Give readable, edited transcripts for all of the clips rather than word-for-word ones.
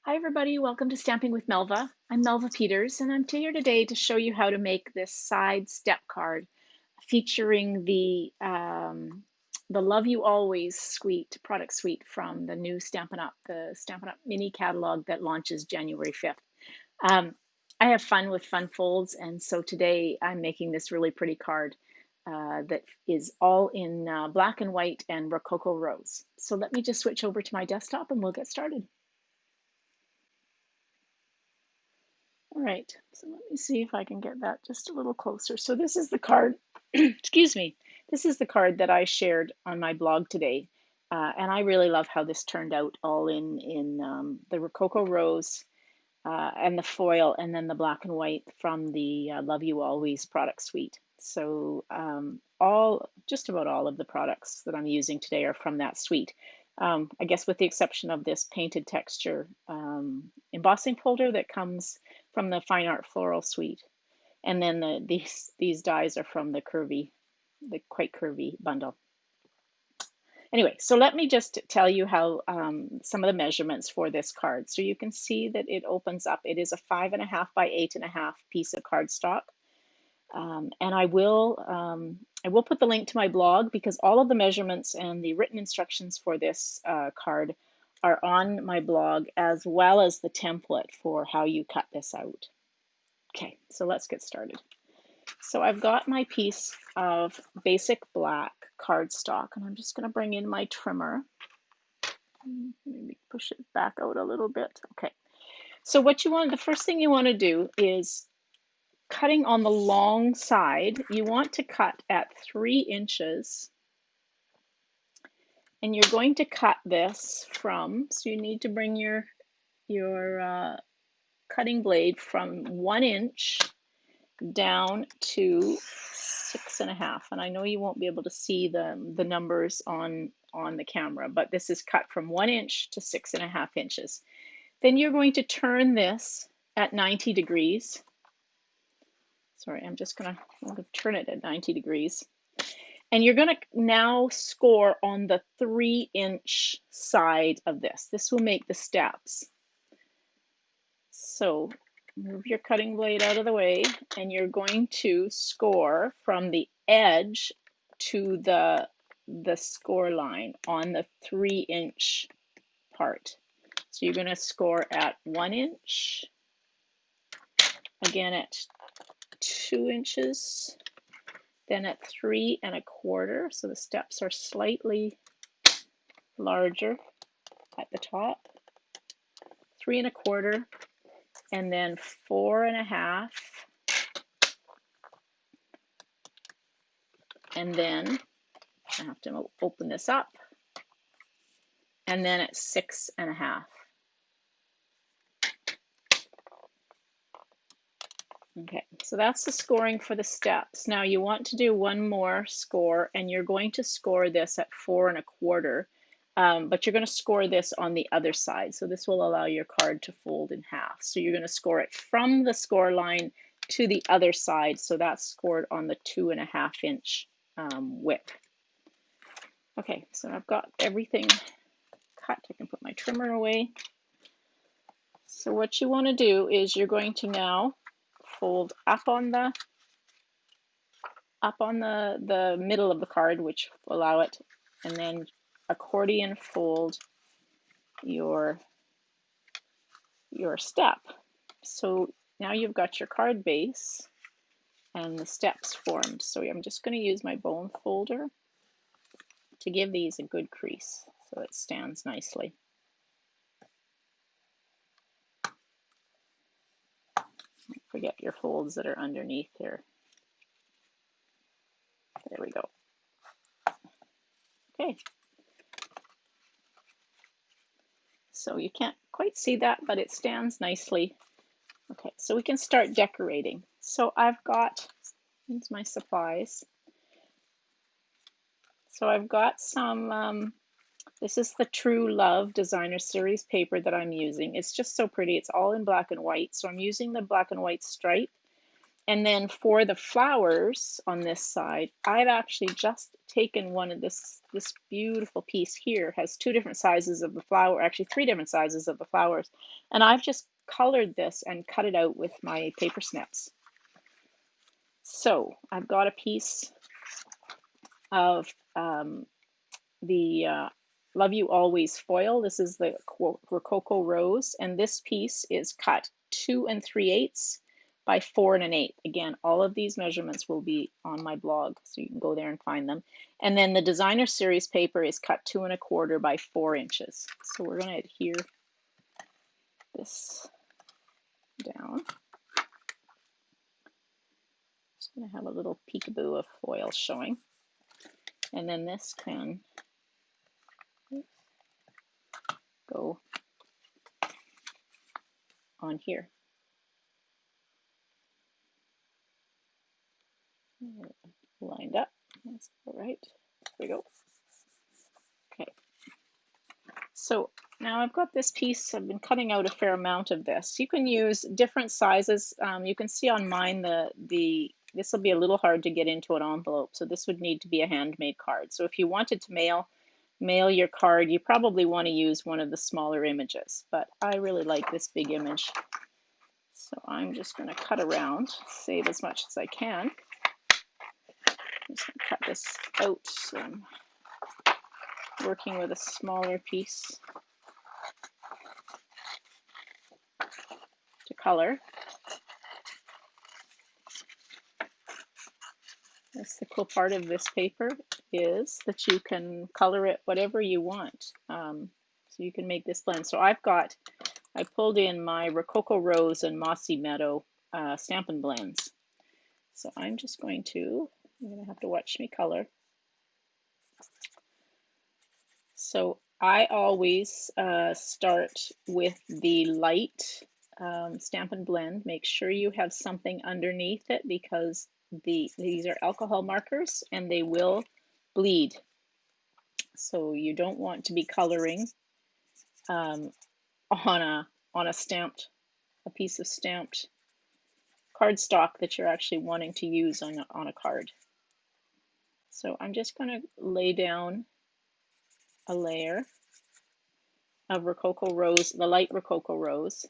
Hi everybody, welcome to Stamping with Melva. I'm Melva Peters and I'm here today to show you how to make this side step card featuring the Love You Always product suite from the new the Stampin' Up mini catalog that launches January 5th. I have fun with fun folds, and so today I'm making this really pretty card that is all in black and white and Rococo rose. So let me just switch over to my desktop and we'll get started. All right, so let me see if I can get that just a little closer. So this is the card, excuse me, this is the card that I shared on my blog today. And I really love how this turned out, all in the Rococo Rose and the foil, and then the black and white from the Love You Always product suite. So just about all of the products that I'm using today are from that suite. I guess with the exception of this painted texture embossing folder that comes from the Fine Art Floral suite. And then these dies are from the quite curvy bundle. Anyway, so let me just tell you how some of the measurements for this card. So you can see that it opens up. It is a 5.5 by 8.5 piece of cardstock. And I will put the link to my blog because all of the measurements and the written instructions for this card are on my blog, as well as the template for how you cut this out. Okay, so let's get started. So I've got my piece of basic black cardstock, and I'm just going to bring in my trimmer. Maybe push it back out a little bit. Okay, so the first thing you want to do is cutting on the long side. You want to cut at 3 inches, and you're going to cut this so you need to bring your cutting blade from 1 inch down to 6.5. And I know you won't be able to see the numbers on the camera, but this is cut from 1 inch to 6.5 inches. Then you're going to turn this at 90 degrees. Sorry, I'm just going to turn it at 90 degrees. And you're going to now score on the 3-inch side of this. This will make the steps. So move your cutting blade out of the way, and you're going to score from the edge to the score line on the 3-inch part. So you're going to score at 1 inch, again at 2 inches, then at 3.25. So the steps are slightly larger at the top, 3.25, and then 4.5, and then I have to open this up, and then at 6.5. Okay, so that's the scoring for the steps. Now you want to do one more score, and you're going to score this at 4.25, but you're going to score this on the other side. So this will allow your card to fold in half. So you're going to score it from the score line to the other side. So that's scored on the 2.5-inch width. Okay, so I've got everything cut. I can put my trimmer away. So what you want to do is you're going to now fold up on the middle of the card, which will allow it, and then accordion fold your step. So now you've got your card base and the steps formed. So I'm just going to use my bone folder to give these a good crease so it stands nicely. Forget your folds that are underneath here. There we go. Okay. So you can't quite see that, but it stands nicely. Okay, so we can start decorating. So I've got, here's my supplies. So I've got some, this is the True Love Designer Series paper that I'm using. It's just so pretty. It's all in black and white. So I'm using the black and white stripe. And then for the flowers on this side, I've actually just taken one of this beautiful piece here, has two different sizes of the flower, actually three different sizes of the flowers. And I've just colored this and cut it out with my paper snips. So I've got a piece of the Love You Always foil. This is the Rococo Rose, and this piece is cut 2 3/8 by 4 1/8. Again, all of these measurements will be on my blog, so you can go there and find them. And then the designer series paper is cut 2 1/4 by 4 inches. So we're going to adhere this down. Just going to have a little peekaboo of foil showing. And then this can go on here. Lined up. That's all right. There we go. Okay. So now I've got this piece. I've been cutting out a fair amount of this. You can use different sizes. You can see on mine this will be a little hard to get into an envelope, so this would need to be a handmade card. So if you wanted to mail your card, you probably want to use one of the smaller images, but I really like this big image. So I'm just going to cut around, save as much as I can. I'm just going to cut this out, working with a smaller piece to color. That's the cool part of this paper, is that you can color it whatever you want. So you can make this blend. So I pulled in my Rococo Rose and Mossy Meadow Stampin' blends. So I'm just going to, you're going to have to watch me color. So I always start with the light Stampin' blend. Make sure you have something underneath it, because these are alcohol markers and they will bleed. So you don't want to be coloring on a piece of stamped cardstock that you're actually wanting to use on a card. So I'm just going to lay down a layer of Rococo Rose, the light Rococo Rose.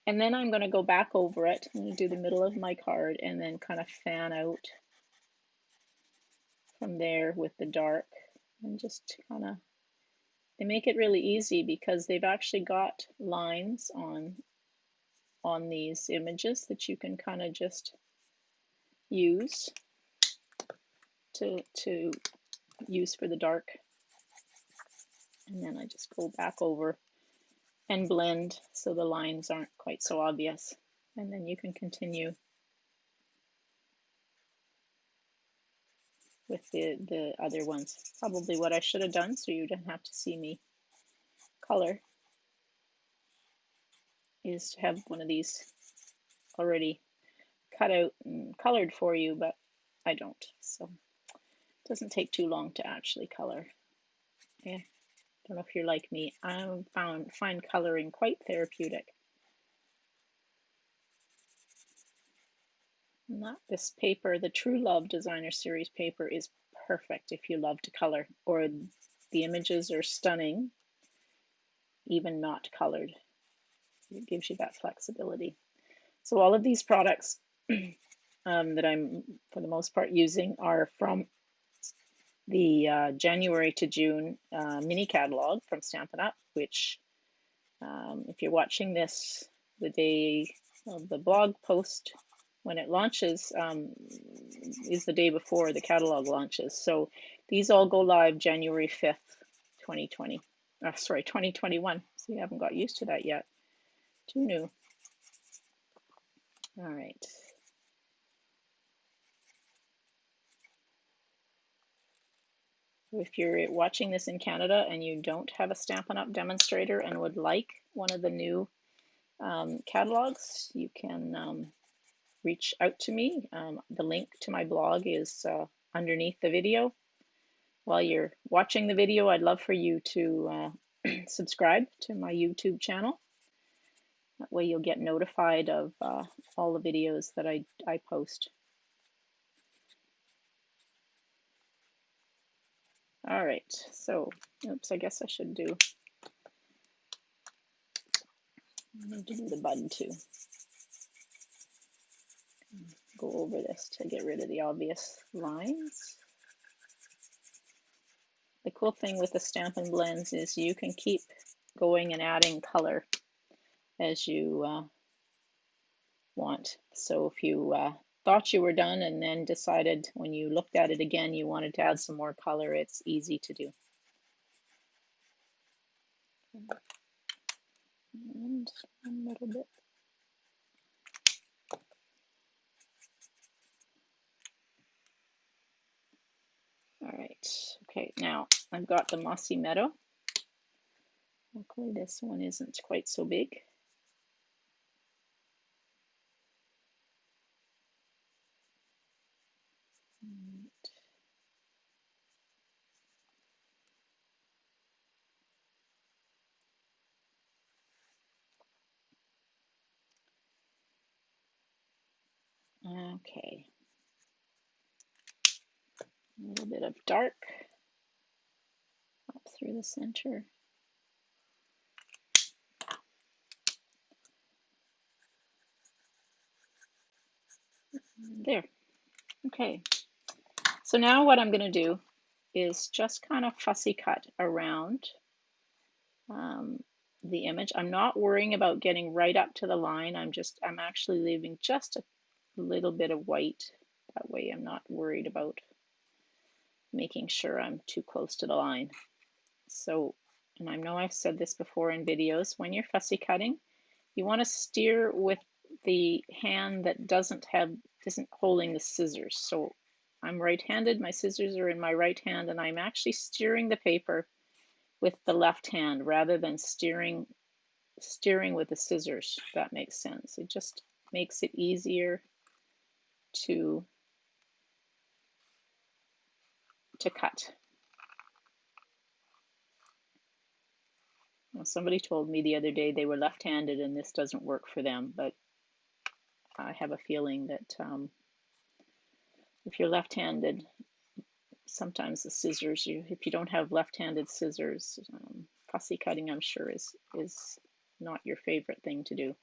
And then I'm going to go back over it. I'm going to do the middle of my card and then kind of fan out from there with the dark. And just kind of, they make it really easy because they've actually got lines on these images that you can kind of just use to use for the dark. And then I just go back over and blend so the lines aren't quite so obvious. And then you can continue with the other ones. Probably what I should have done, so you don't have to see me color, is to have one of these already cut out and colored for you, but I don't. So it doesn't take too long to actually color. Yeah. Don't know if you're like me. I find coloring quite therapeutic. Not this paper, the True Love Designer Series paper is perfect if you love to color, or the images are stunning, even not colored. It gives you that flexibility. So all of these products that I'm, for the most part, using are from the January to June mini catalog from Stampin' Up, which if you're watching this the day of the blog post, when it launches, is the day before the catalog launches. So these all go live January 5th, 2020. Sorry, 2021. So you haven't got used to that yet. Too new. All right. If you're watching this in Canada and you don't have a Stampin' Up! Demonstrator and would like one of the new catalogs, you can reach out to me. The link to my blog is underneath the video. While you're watching the video, I'd love for you to subscribe to my YouTube channel. That way you'll get notified of all the videos that I post. All right, so, oops, I guess I should do, I need to do the bud too. Go over this to get rid of the obvious lines. The cool thing with the Stampin' blends is you can keep going and adding color as you want. So if you thought you were done and then decided when you looked at it again you wanted to add some more color, it's easy to do. And a little bit. All right, okay, now I've got the Mossy Meadow. Luckily this one isn't quite so big. Okay, a little bit of dark up through the center. There. Okay, so now what I'm going to do is just kind of fussy cut around the image. I'm not worrying about getting right up to the line. I'm actually leaving just a little bit of white. That way I'm not worried about making sure I'm too close to the line. So, and I know I've said this before in videos, when you're fussy cutting, you want to steer with the hand that isn't holding the scissors. So I'm right-handed, my scissors are in my right hand, and I'm actually steering the paper with the left hand rather than steering with the scissors, if that makes sense. It just makes it easier to cut. Well, somebody told me the other day they were left-handed and this doesn't work for them, but I have a feeling that if you're left-handed, sometimes the scissors, if you don't have left-handed scissors, fussy cutting, I'm sure, is not your favorite thing to do.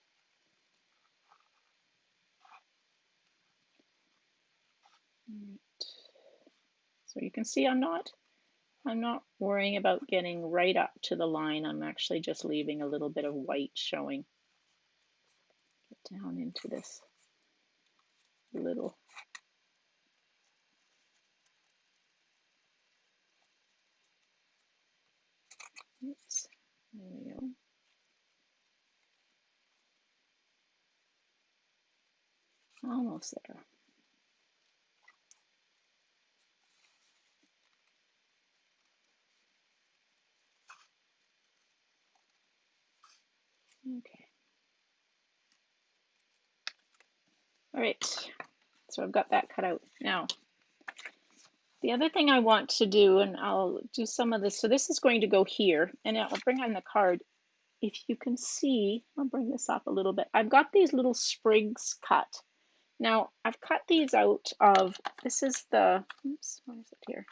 So you can see I'm not worrying about getting right up to the line. I'm actually just leaving a little bit of white showing. Get down into this little. Oops, there we go. Almost there. Okay. All right, so I've got that cut out. Now, the other thing I want to do, and I'll do some of this, so this is going to go here, and I'll bring on the card. If you can see, I'll bring this up a little bit. I've got these little sprigs cut. Now, I've cut these out of, this is the, oops, where is it here?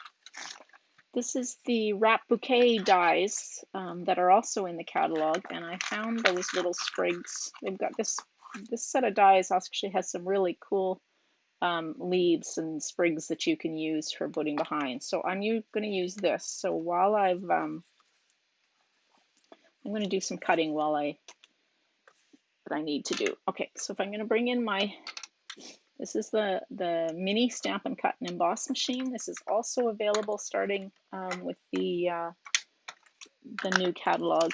This is the wrap bouquet dies that are also in the catalog, and I found those little sprigs. They've got this set of dies actually has some really cool leaves and sprigs that you can use for putting behind. So I'm going to use this. So while I'm going to do some cutting while that I need to do. Okay, so if I'm going to bring in this is the mini Stampin' Cut and Emboss machine. This is also available starting with the new catalog.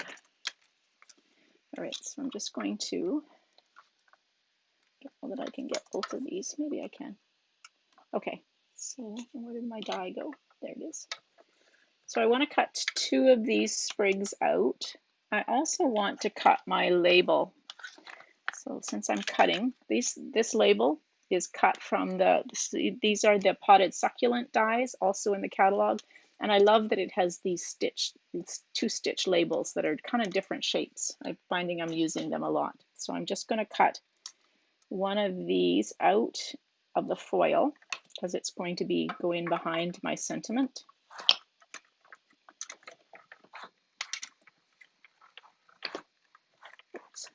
All right, so I'm just going to get all that I can get both of these. Maybe I can. Okay, so where did my die go? There it is. So I want to cut 2 of these sprigs out. I also want to cut my label. So since I'm cutting, this label is cut from these are the potted succulent dies, also in the catalog. And I love that it has these two stitch labels that are kind of different shapes. I'm finding I'm using them a lot. So I'm just going to cut one of these out of the foil because it's going to be going behind my sentiment. Oops.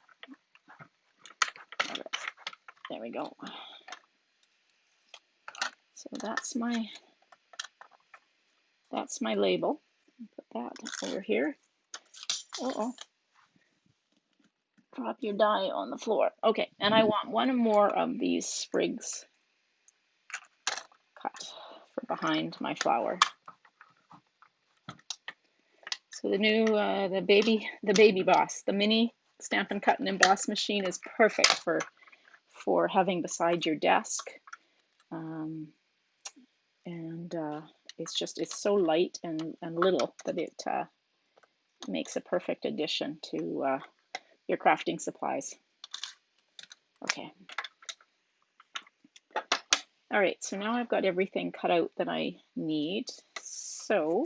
All right. There we go. So that's my label. Put that over here. Uh-oh. Drop your die on the floor. Okay, and I want one more of these sprigs cut for behind my flower. So the new the baby boss, the mini Stampin' Cut and Emboss machine is perfect for having beside your desk, and it's so light and little that it makes a perfect addition to your crafting supplies. Okay. All right, so now I've got everything cut out that I need. So,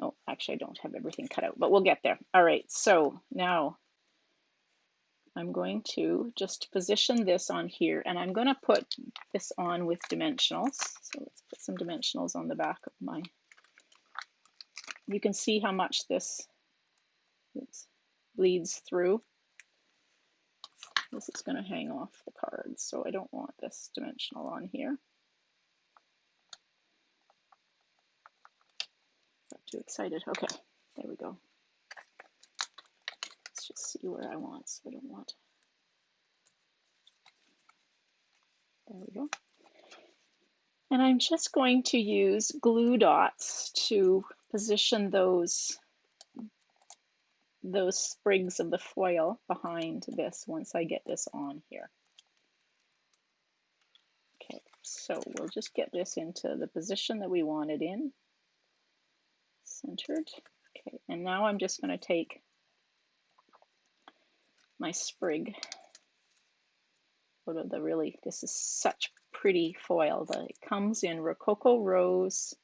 oh, actually I don't have everything cut out, but we'll get there. All right, so now I'm going to just position this on here, and I'm going to put this on with dimensionals. So let's put some dimensionals on the back of my, you can see how much this bleeds through. This is going to hang off the cards, so I don't want this dimensional on here. Got too excited. Okay, there we go. Let's just see where I want, so I don't want. There we go. And I'm just going to use glue dots to position those sprigs of the foil behind this once I get this on here. Okay, so we'll just get this into the position that we want it in. Centered. Okay, and now I'm just going to take my sprig out of the really, this is such pretty foil. It comes in Rococo Rose,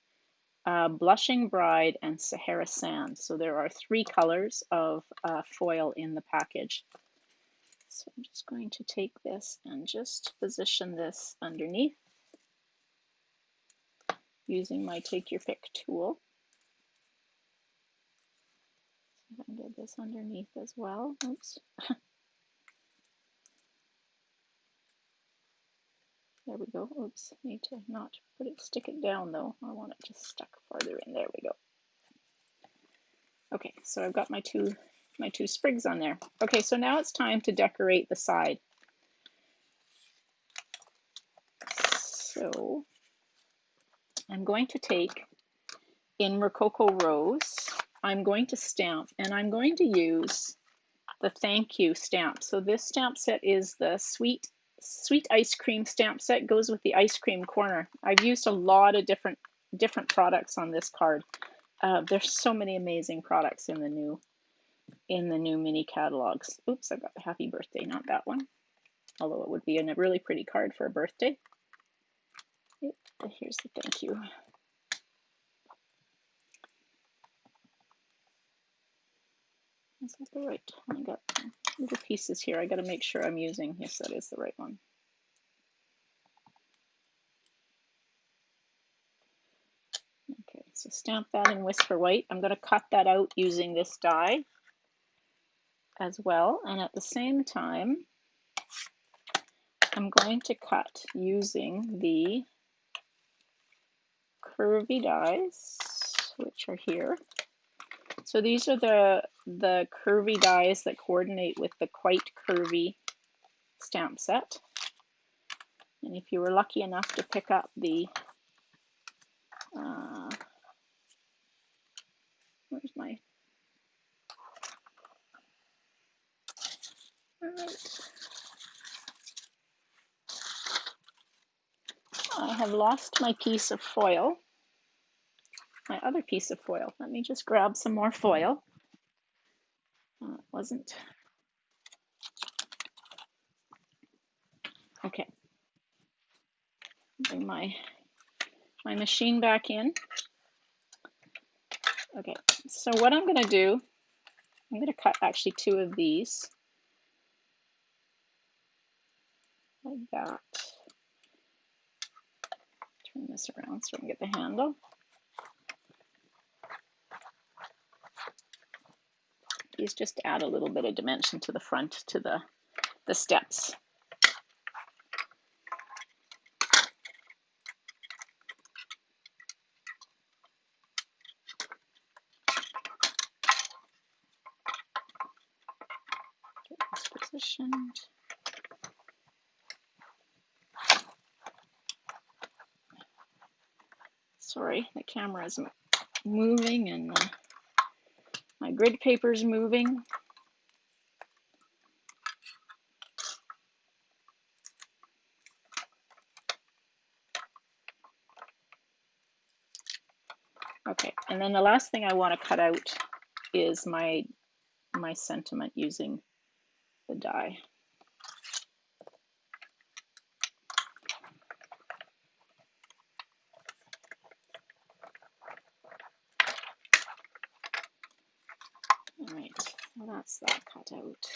Blushing Bride, and Sahara Sand. So there are 3 colors of foil in the package. So I'm just going to take this and just position this underneath using my Take Your Pick tool. So I can get this underneath as well. Oops. There we go. Oops, need to not stick it down though. I want it just stuck farther in. There we go. Okay, so I've got my two sprigs on there. Okay, so now it's time to decorate the side. So I'm going to take, in Rococo Rose, I'm going to stamp, and I'm going to use the thank you stamp. So this stamp set is the sweet ice cream stamp set. Goes with the ice cream corner. I've used a lot of different products on this card. There's so many amazing products in the new mini catalogs. Oops, I've got the happy birthday, not that one. Although it would be a really pretty card for a birthday. Here's the thank you. Is that the right? I got little pieces here. I got to make sure I'm using. Yes, that is the right one. Okay, so stamp that in Whisper White. I'm going to cut that out using this die as well, and at the same time, I'm going to cut using the curvy dies, which are here. So these are the curvy dies that coordinate with the Quite Curvy stamp set. And if you were lucky enough to pick up the, where's my, all right. I have lost my piece of foil, my other piece of foil. Let me just grab some more foil. It wasn't. Okay. Bring my machine back in. Okay, so what I'm going to do, I'm going to cut actually 2 of these like that. Turn this around so I can get the handle. These just add a little bit of dimension to the front, to the steps. Get this positioned. Sorry, the camera is moving and my grid paper is moving. Okay, and then the last thing I want to cut out is my sentiment using the die. All right, well that's that cut out.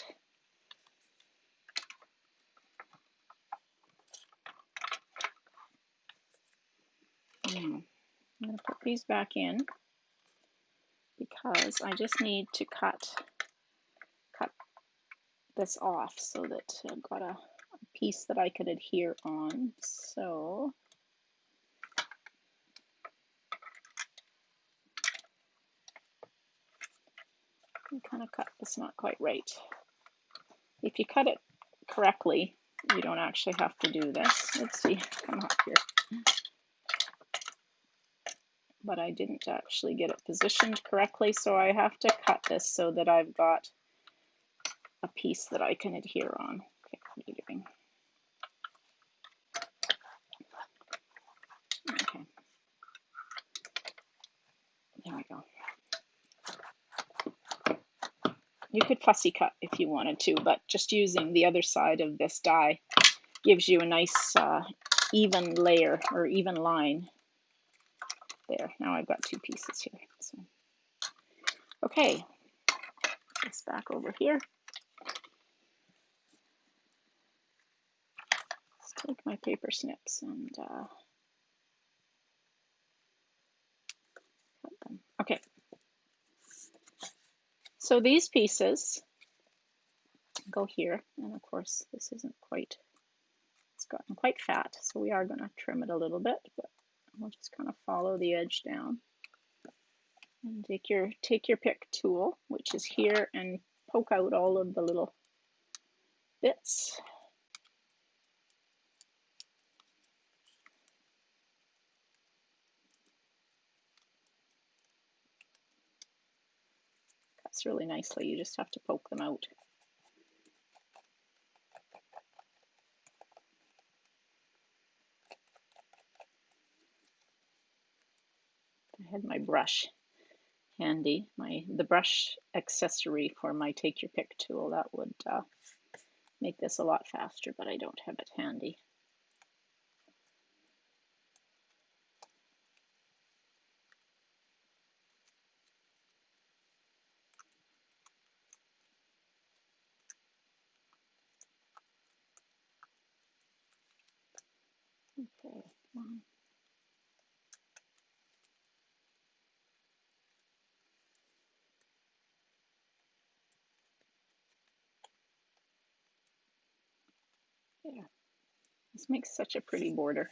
I'm going to put these back in because I just need to cut this off so that I've got a piece that I could adhere on. So I kind of cut this not quite right. If you cut it correctly, you don't actually have to do this. Let's see, come up here. But I didn't actually get it positioned correctly, so I have to cut this so that I've got a piece that I can adhere on. Okay, what are you doing? Okay, there we go. You could fussy cut if you wanted to, but just using the other side of this die gives you a nice even layer or even line. There, now I've got 2 pieces here. So, okay, this back over here. Let's take my paper snips and cut them. Okay, so these pieces go here, and of course this isn't quite, it's gotten quite fat, so we are going to trim it a little bit, but we'll just kind of follow the edge down. And take your pick tool, which is here, and poke out all of the little bits. Cuts really nicely, you just have to poke them out. I had my brush handy, the brush accessory for my take your pick tool. That would make this a lot faster, but I don't have it handy. Okay, there. This makes such a pretty border.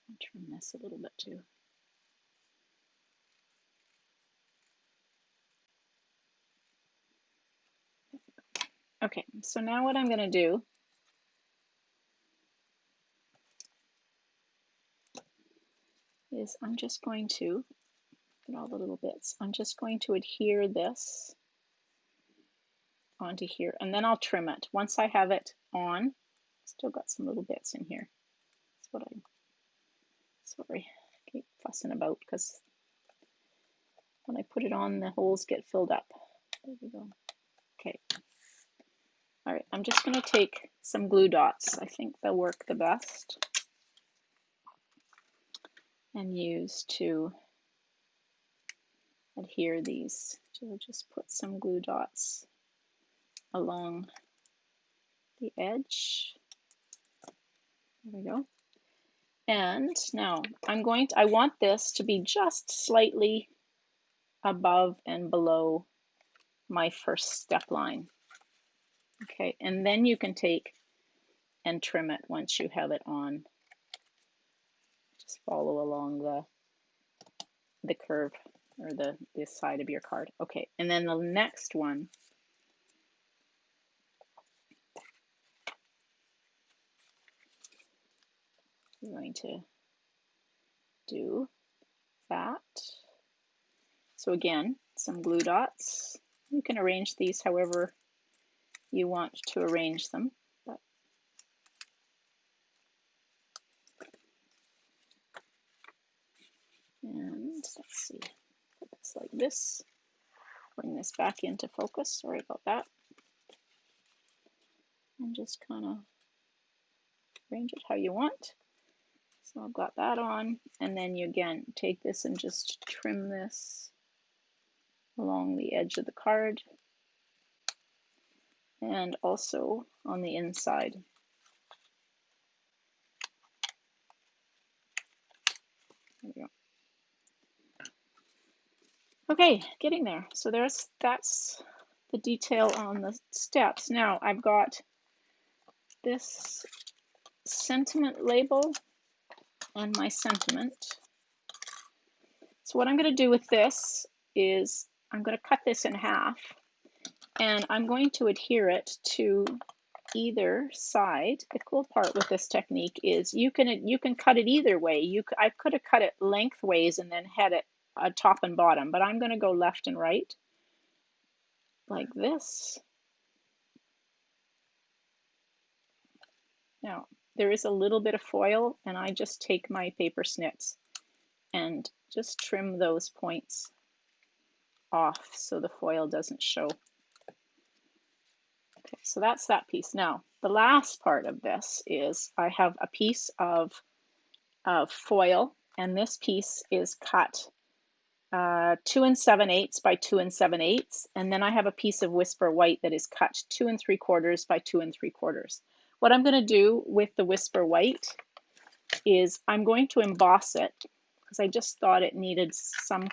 I'll trim this a little bit too. Okay, so now what I'm going to do is I'm just going to get all the little bits. I'm just going to adhere this onto here, and then I'll trim it. Once I have it on, still got some little bits in here. That's what sorry, I keep fussing about because when I put it on, the holes get filled up. There we go. Okay. All right, I'm just going to take some glue dots. I think they'll work the best. and use to adhere these. So we'll just put some glue dots along the edge. There we go. And now I want this to be just slightly above and below my first step line. Okay, and then you can take and trim it once you have it on. Just follow along the curve or the side of your card. Okay, and then the next one, I'm going to do that. So again, some glue dots. You can arrange these however you want to arrange them. And let's see, put this like this. Bring this back into focus. Sorry about that. And just kind of arrange it how you want. So I've got that on, and then you again take this and just trim this along the edge of the card and also on the inside. There we go. Okay, getting there. So that's the detail on the steps. Now I've got this sentiment label and my sentiment. So what I'm going to do with this is I'm going to cut this in half, and I'm going to adhere it to either side. The cool part with this technique is you can cut it either way. I could have cut it lengthways and then had it top and bottom, but I'm going to go left and right like this. Now there is a little bit of foil, and I just take my paper snips and just trim those points off so the foil doesn't show. Okay, so that's that piece. Now, the last part of this is I have a piece of foil, and this piece is cut 2 7/8 by 2 7/8, and then I have a piece of Whisper White that is cut 2 3/4 by 2 3/4. What I'm going to do with the Whisper White is I'm going to emboss it because I just thought it needed some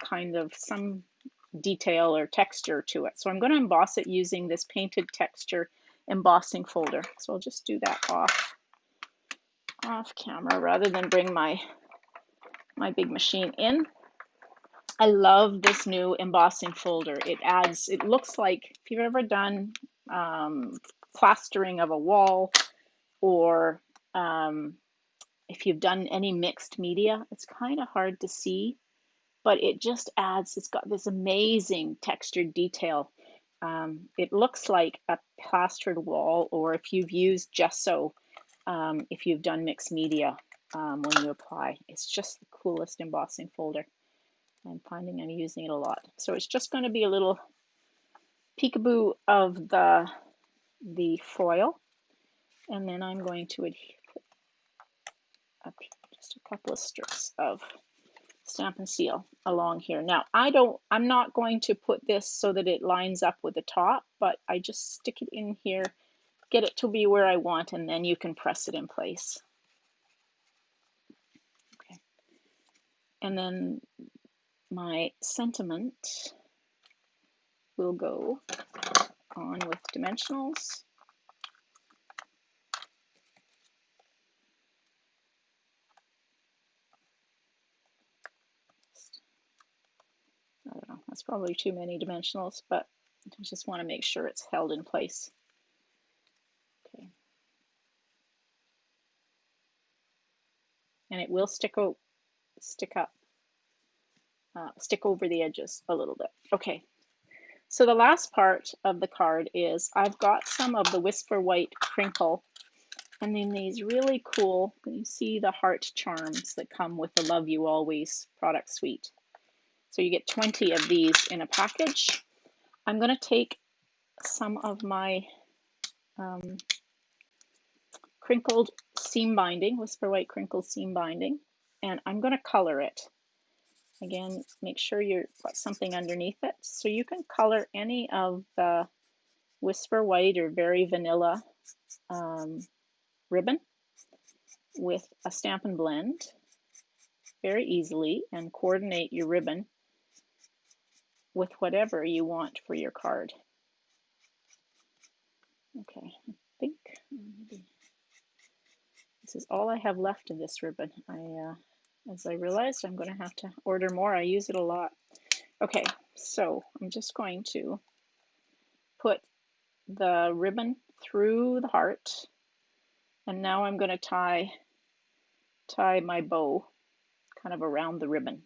detail or texture to it. So I'm going to emboss it using this painted texture embossing folder. So I'll just do that off camera rather than bring my big machine in. I love this new embossing folder. It looks like if you've ever done plastering of a wall, or if you've done any mixed media, it's kind of hard to see, but it just adds, it's got this amazing textured detail. It looks like a plastered wall, or if you've used gesso, if you've done mixed media when you apply. It's just the coolest embossing folder. I'm finding I'm using it a lot. So it's just going to be a little peekaboo of the foil, and then I'm going to put just a couple of strips of Stampin' Seal along here. Now I'm not going to put this so that it lines up with the top, but I just stick it in here, get it to be where I want, and then you can press it in place. Okay. And then my sentiment will go on with dimensionals. I don't know, that's probably too many dimensionals, but I just want to make sure it's held in place. Okay. And it will stick over the edges a little bit. Okay. So the last part of the card is I've got some of the Whisper White crinkle, and then these really cool, you see the heart charms that come with the Love You Always product suite. So you get 20 of these in a package. I'm going to take some of my crinkled seam binding, Whisper White crinkled seam binding, and I'm going to color it. Again, make sure you've got something underneath it. So you can color any of the Whisper White or Very Vanilla ribbon with a Stampin' Blend very easily and coordinate your ribbon with whatever you want for your card. Okay, I think maybe this is all I have left of this ribbon. As I realized, I'm going to have to order more. I use it a lot. Okay, so I'm just going to put the ribbon through the heart, and now I'm going to tie my bow kind of around the ribbon.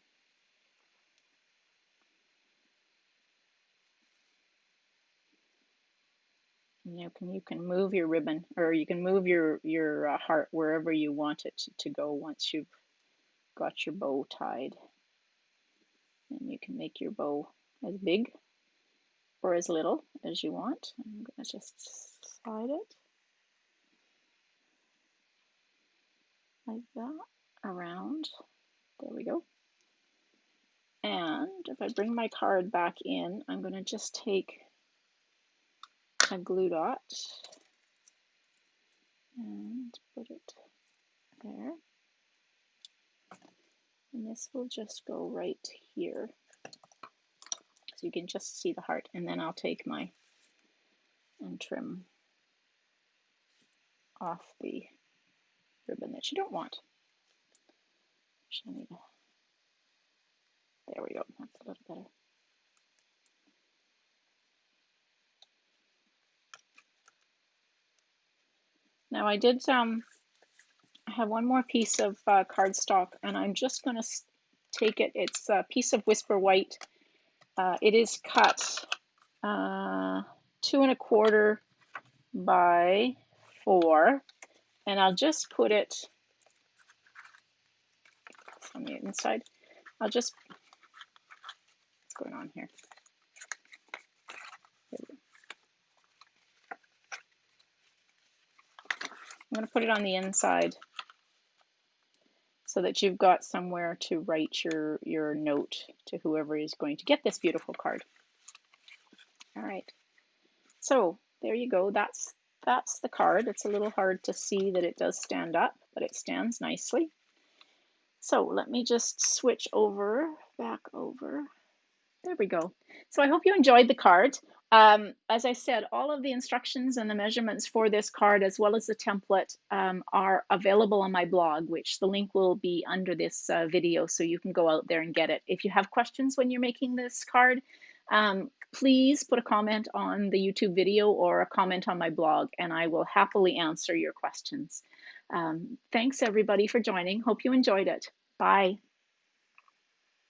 You can move your ribbon, or you can move your heart wherever you want it to go once you've got your bow tied. And you can make your bow as big or as little as you want. I'm going to just slide it like that around. There we go. And if I bring my card back in, I'm going to just take a glue dot and put it there. And this will just go right here. So you can just see the heart. And then I'll take my and trim off the ribbon that you don't want. There we go. That's a little better. Now I did I have one more piece of cardstock, and I'm just going to take it. It's a piece of Whisper White. It is cut 2 1/4 by 4, and I'll just put it on the inside. What's going on here? I'm going to put it on the inside so that you've got somewhere to write your note to whoever is going to get this beautiful card. All right, so there you go. That's the card. It's a little hard to see that it does stand up, but it stands nicely. So let me just switch back over. There we go. So I hope you enjoyed the card. As I said, all of the instructions and the measurements for this card, as well as the template, are available on my blog, which the link will be under this video, so you can go out there and get it. If you have questions when you're making this card, please put a comment on the YouTube video or a comment on my blog, and I will happily answer your questions. Thanks everybody for joining. Hope you enjoyed it. Bye.